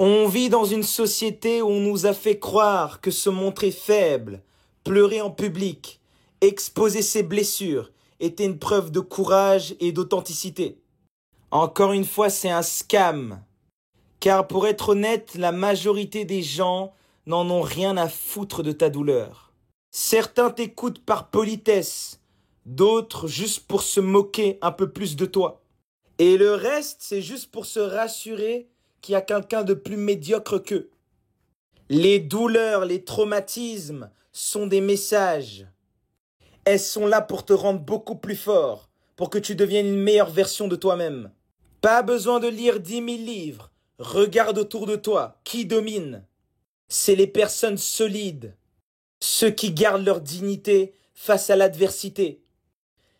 On vit dans une société où on nous a fait croire que se montrer faible, pleurer en public, exposer ses blessures était une preuve de courage et d'authenticité. Encore une fois, c'est un scam. Car pour être honnête, la majorité des gens n'en ont rien à foutre de ta douleur. Certains t'écoutent par politesse, d'autres juste pour se moquer un peu plus de toi. Et le reste, c'est juste pour se rassurer qu'il y a quelqu'un de plus médiocre qu'eux. Les douleurs, les traumatismes sont des messages. Elles sont là pour te rendre beaucoup plus fort, pour que tu deviennes une meilleure version de toi-même. Pas besoin de lire 10 000 livres. Regarde autour de toi. Qui domine? C'est les personnes solides. Ceux qui gardent leur dignité face à l'adversité.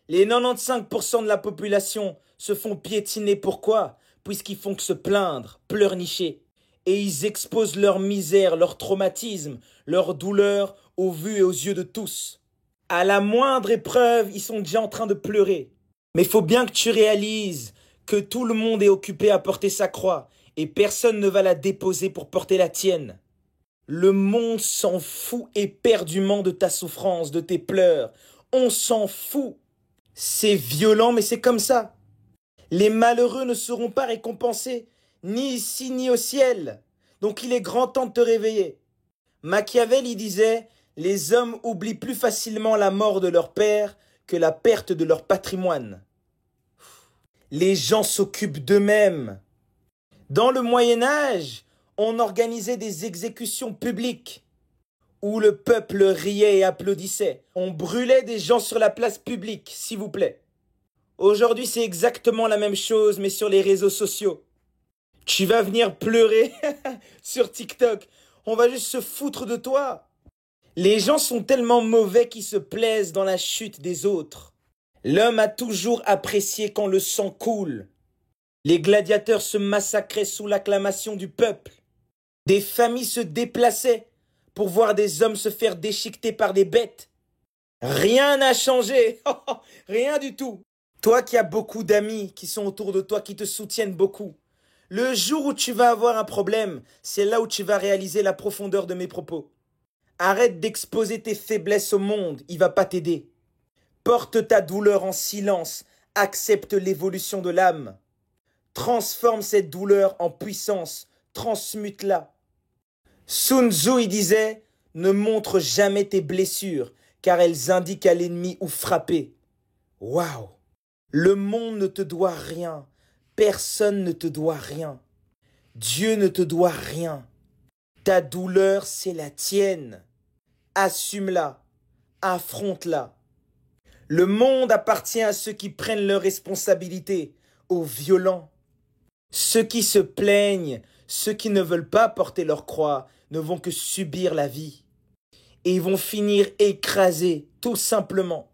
Les 95% de la population se font piétiner. Pourquoi? Puisqu'ils font que se plaindre, pleurnicher. Et ils exposent leur misère, leur traumatisme, leur douleur aux vues et aux yeux de tous. À la moindre épreuve, ils sont déjà en train de pleurer. Mais il faut bien que tu réalises que tout le monde est occupé à porter sa croix et personne ne va la déposer pour porter la tienne. Le monde s'en fout éperdument de ta souffrance, de tes pleurs. On s'en fout. C'est violent, mais c'est comme ça. Les malheureux ne seront pas récompensés, ni ici ni au ciel. Donc il est grand temps de te réveiller. Machiavel y disait « Les hommes oublient plus facilement la mort de leur père que la perte de leur patrimoine. » Les gens s'occupent d'eux-mêmes. Dans le Moyen-Âge, on organisait des exécutions publiques où le peuple riait et applaudissait. On brûlait des gens sur la place publique, s'il vous plaît. Aujourd'hui, c'est exactement la même chose, mais sur les réseaux sociaux. Tu vas venir pleurer sur TikTok. On va juste se foutre de toi. Les gens sont tellement mauvais qu'ils se plaisent dans la chute des autres. L'homme a toujours apprécié quand le sang coule. Les gladiateurs se massacraient sous l'acclamation du peuple. Des familles se déplaçaient pour voir des hommes se faire déchiqueter par des bêtes. Rien n'a changé. Rien du tout. Toi qui as beaucoup d'amis qui sont autour de toi, qui te soutiennent beaucoup. Le jour où tu vas avoir un problème, c'est là où tu vas réaliser la profondeur de mes propos. Arrête d'exposer tes faiblesses au monde, il va pas t'aider. Porte ta douleur en silence, accepte l'évolution de l'âme. Transforme cette douleur en puissance, transmute-la. Sun Tzu, il disait, ne montre jamais tes blessures, car elles indiquent à l'ennemi où frapper. Waouh! Le monde ne te doit rien, personne ne te doit rien. Dieu ne te doit rien. Ta douleur, c'est la tienne. Assume-la, affronte-la. Le monde appartient à ceux qui prennent leurs responsabilités, aux violents. Ceux qui se plaignent, ceux qui ne veulent pas porter leur croix, ne vont que subir la vie. Et ils vont finir écrasés, tout simplement.